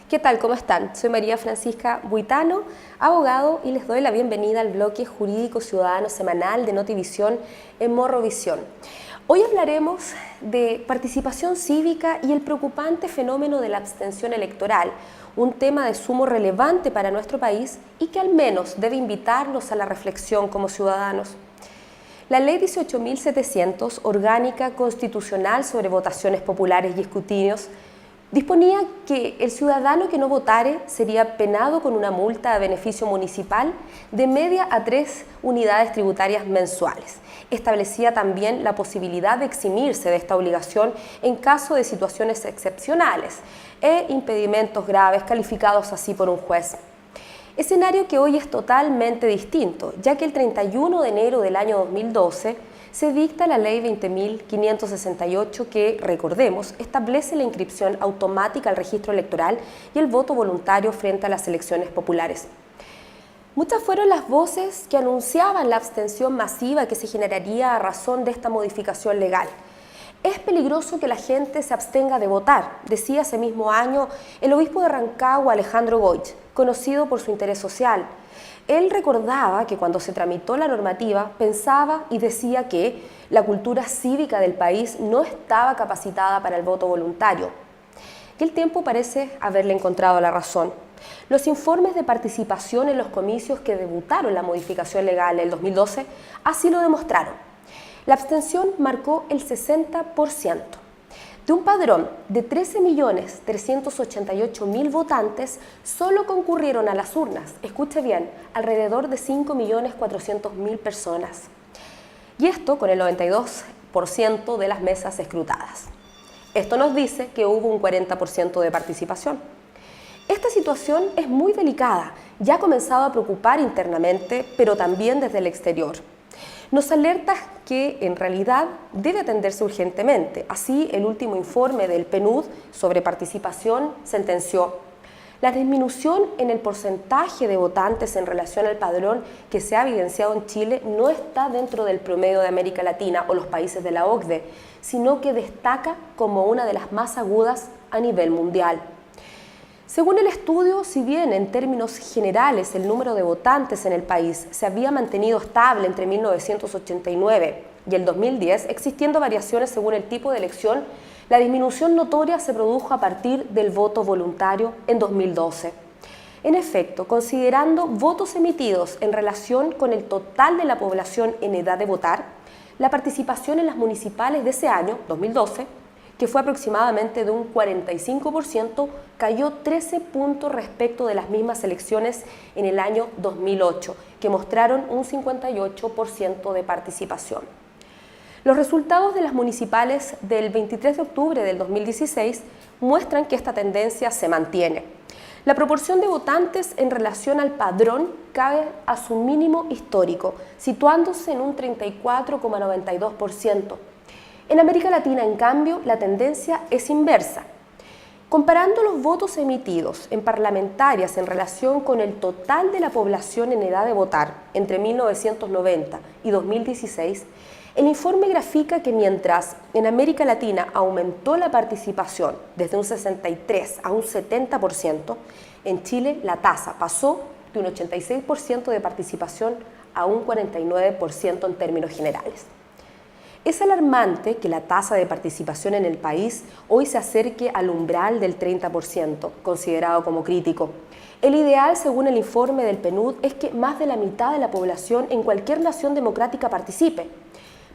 ¿Qué tal? ¿Cómo están? Soy María Francisca Buitano, abogado, y les doy la bienvenida al bloque jurídico ciudadano semanal de Notivisión en Morrovisión. Hoy hablaremos de participación cívica y el preocupante fenómeno de la abstención electoral, un tema de sumo relevante para nuestro país y que al menos debe invitarnos a la reflexión como ciudadanos. La Ley 18.700, orgánica constitucional sobre votaciones populares y escrutinios, disponía que el ciudadano que no votare sería penado con una multa a beneficio municipal de media a 3 unidades tributarias mensuales. Establecía también la posibilidad de eximirse de esta obligación en caso de situaciones excepcionales e impedimentos graves calificados así por un juez. Escenario que hoy es totalmente distinto, ya que el 31 de enero del año 2012 se dicta la Ley 20.568 que, recordemos, establece la inscripción automática al registro electoral y el voto voluntario frente a las elecciones populares. Muchas fueron las voces que anunciaban la abstención masiva que se generaría a razón de esta modificación legal. Es peligroso que la gente se abstenga de votar, decía ese mismo año el obispo de Rancagua, Alejandro Goich, conocido por su interés social. Él recordaba que cuando se tramitó la normativa pensaba y decía que la cultura cívica del país no estaba capacitada para el voto voluntario. Y el tiempo parece haberle encontrado la razón. Los informes de participación en los comicios que debutaron la modificación legal en el 2012 así lo demostraron. La abstención marcó el 60%. De un padrón de 13.388.000 votantes, solo concurrieron a las urnas, escuche bien, alrededor de 5.400.000 personas. Y esto con el 92% de las mesas escrutadas. Esto nos dice que hubo un 40% de participación. Esta situación es muy delicada, ya ha comenzado a preocupar internamente, pero también desde el exterior. Nos alerta que en realidad debe atenderse urgentemente. Así, el último informe del PNUD sobre participación sentenció: la disminución en el porcentaje de votantes en relación al padrón que se ha evidenciado en Chile no está dentro del promedio de América Latina o los países de la OCDE, sino que destaca como una de las más agudas a nivel mundial. Según el estudio, si bien en términos generales el número de votantes en el país se había mantenido estable entre 1989 y el 2010, existiendo variaciones según el tipo de elección, la disminución notoria se produjo a partir del voto voluntario en 2012. En efecto, considerando votos emitidos en relación con el total de la población en edad de votar, la participación en las municipales de ese año, 2012, que fue aproximadamente de un 45%, cayó 13 puntos respecto de las mismas elecciones en el año 2008, que mostraron un 58% de participación. Los resultados de las municipales del 23 de octubre del 2016 muestran que esta tendencia se mantiene. La proporción de votantes en relación al padrón cae a su mínimo histórico, situándose en un 34,92%. En América Latina, en cambio, la tendencia es inversa. Comparando los votos emitidos en parlamentarias en relación con el total de la población en edad de votar entre 1990 y 2016, el informe grafica que mientras en América Latina aumentó la participación desde un 63% a un 70%, en Chile la tasa pasó de un 86% de participación a un 49% en términos generales. Es alarmante que la tasa de participación en el país hoy se acerque al umbral del 30%, considerado como crítico. El ideal, según el informe del PNUD, es que más de la mitad de la población en cualquier nación democrática participe.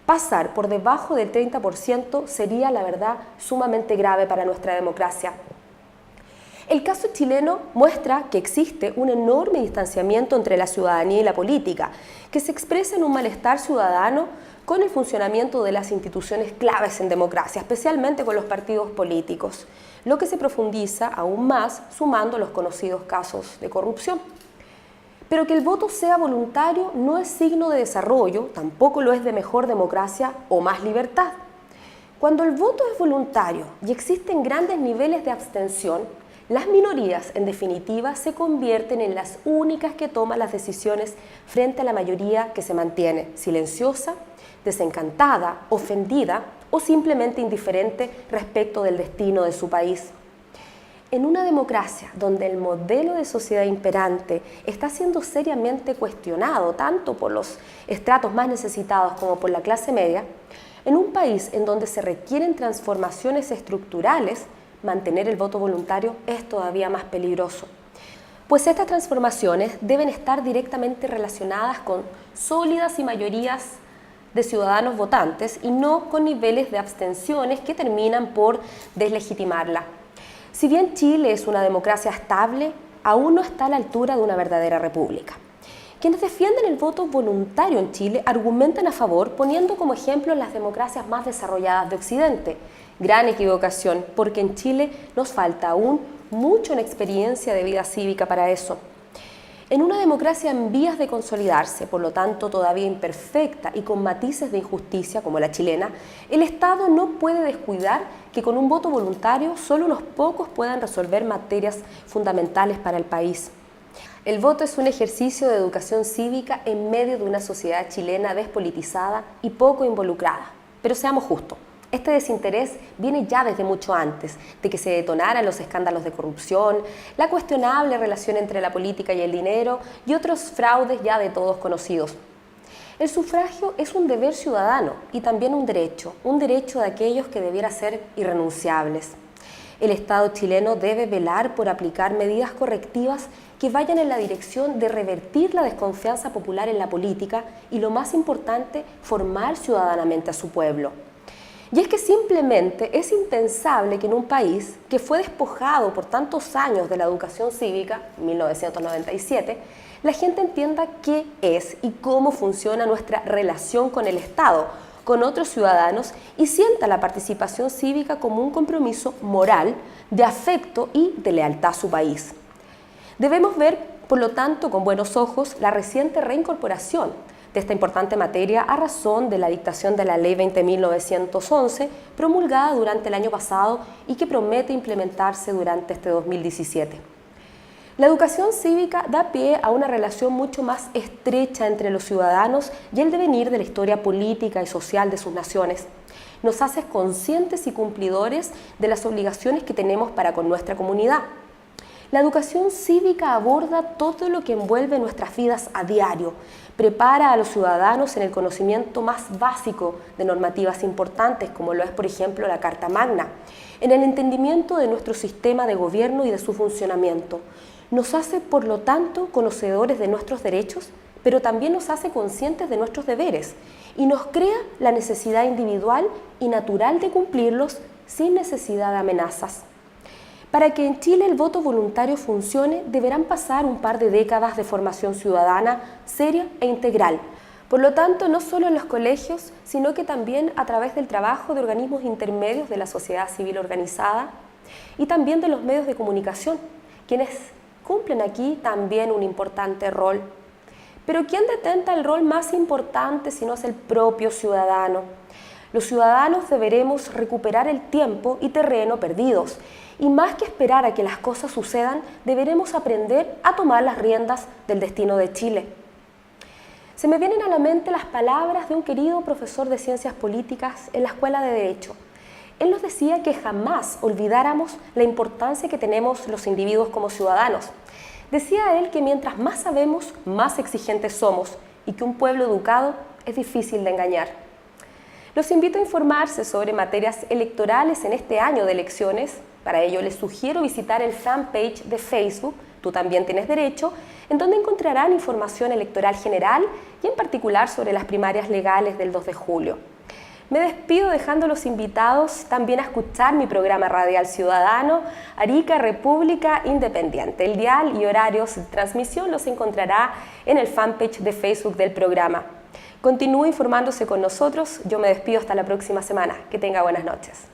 Pasar por debajo del 30% sería, la verdad, sumamente grave para nuestra democracia. El caso chileno muestra que existe un enorme distanciamiento entre la ciudadanía y la política, que se expresa en un malestar ciudadano con el funcionamiento de las instituciones claves en democracia, especialmente con los partidos políticos, lo que se profundiza aún más sumando los conocidos casos de corrupción. Pero que el voto sea voluntario no es signo de desarrollo, tampoco lo es de mejor democracia o más libertad. Cuando el voto es voluntario y existen grandes niveles de abstención, las minorías, en definitiva, se convierten en las únicas que toman las decisiones frente a la mayoría que se mantiene silenciosa, desencantada, ofendida o simplemente indiferente respecto del destino de su país. En una democracia donde el modelo de sociedad imperante está siendo seriamente cuestionado tanto por los estratos más necesitados como por la clase media, en un país en donde se requieren transformaciones estructurales, mantener el voto voluntario es todavía más peligroso. Pues estas transformaciones deben estar directamente relacionadas con sólidas y mayorías de ciudadanos votantes y no con niveles de abstenciones que terminan por deslegitimarla. Si bien Chile es una democracia estable, aún no está a la altura de una verdadera república. Quienes defienden el voto voluntario en Chile argumentan a favor poniendo como ejemplo las democracias más desarrolladas de Occidente. Gran equivocación, porque en Chile nos falta aún mucho en experiencia de vida cívica para eso. En una democracia en vías de consolidarse, por lo tanto todavía imperfecta y con matices de injusticia como la chilena, el Estado no puede descuidar que con un voto voluntario solo unos pocos puedan resolver materias fundamentales para el país. El voto es un ejercicio de educación cívica en medio de una sociedad chilena despolitizada y poco involucrada. Pero seamos justos. Este desinterés viene ya desde mucho antes de que se detonaran los escándalos de corrupción, la cuestionable relación entre la política y el dinero y otros fraudes ya de todos conocidos. El sufragio es un deber ciudadano y también un derecho de aquellos que debiera ser irrenunciables. El Estado chileno debe velar por aplicar medidas correctivas que vayan en la dirección de revertir la desconfianza popular en la política y, lo más importante, formar ciudadanamente a su pueblo. Y es que simplemente es impensable que en un país que fue despojado por tantos años de la educación cívica, 1997, la gente entienda qué es y cómo funciona nuestra relación con el Estado, con otros ciudadanos y sienta la participación cívica como un compromiso moral, de afecto y de lealtad a su país. Debemos ver, por lo tanto, con buenos ojos la reciente reincorporación de esta importante materia a razón de la dictación de la Ley 20.911 promulgada durante el año pasado y que promete implementarse durante este 2017. La educación cívica da pie a una relación mucho más estrecha entre los ciudadanos y el devenir de la historia política y social de sus naciones. Nos hace conscientes y cumplidores de las obligaciones que tenemos para con nuestra comunidad. La educación cívica aborda todo lo que envuelve nuestras vidas a diario, prepara a los ciudadanos en el conocimiento más básico de normativas importantes, como lo es, por ejemplo, la Carta Magna, en el entendimiento de nuestro sistema de gobierno y de su funcionamiento. Nos hace, por lo tanto, conocedores de nuestros derechos, pero también nos hace conscientes de nuestros deberes y nos crea la necesidad individual y natural de cumplirlos sin necesidad de amenazas. Para que en Chile el voto voluntario funcione, deberán pasar un par de décadas de formación ciudadana seria e integral. Por lo tanto, no solo en los colegios, sino que también a través del trabajo de organismos intermedios de la sociedad civil organizada y también de los medios de comunicación, quienes cumplen aquí también un importante rol. Pero ¿quién detenta el rol más importante si no es el propio ciudadano? Los ciudadanos deberemos recuperar el tiempo y terreno perdidos. Y más que esperar a que las cosas sucedan, deberemos aprender a tomar las riendas del destino de Chile. Se me vienen a la mente las palabras de un querido profesor de Ciencias Políticas en la Escuela de Derecho. Él nos decía que jamás olvidáramos la importancia que tenemos los individuos como ciudadanos. Decía él que mientras más sabemos, más exigentes somos y que un pueblo educado es difícil de engañar. Los invito a informarse sobre materias electorales en este año de elecciones. Para ello les sugiero visitar el fanpage de Facebook, Tú también tienes derecho, en donde encontrarán información electoral general y en particular sobre las primarias legales del 2 de julio. Me despido dejándolos invitados también a escuchar mi programa radial ciudadano, Arica República Independiente. El dial y horarios de transmisión los encontrará en el fanpage de Facebook del programa. Continúe informándose con nosotros, yo me despido hasta la próxima semana. Que tenga buenas noches.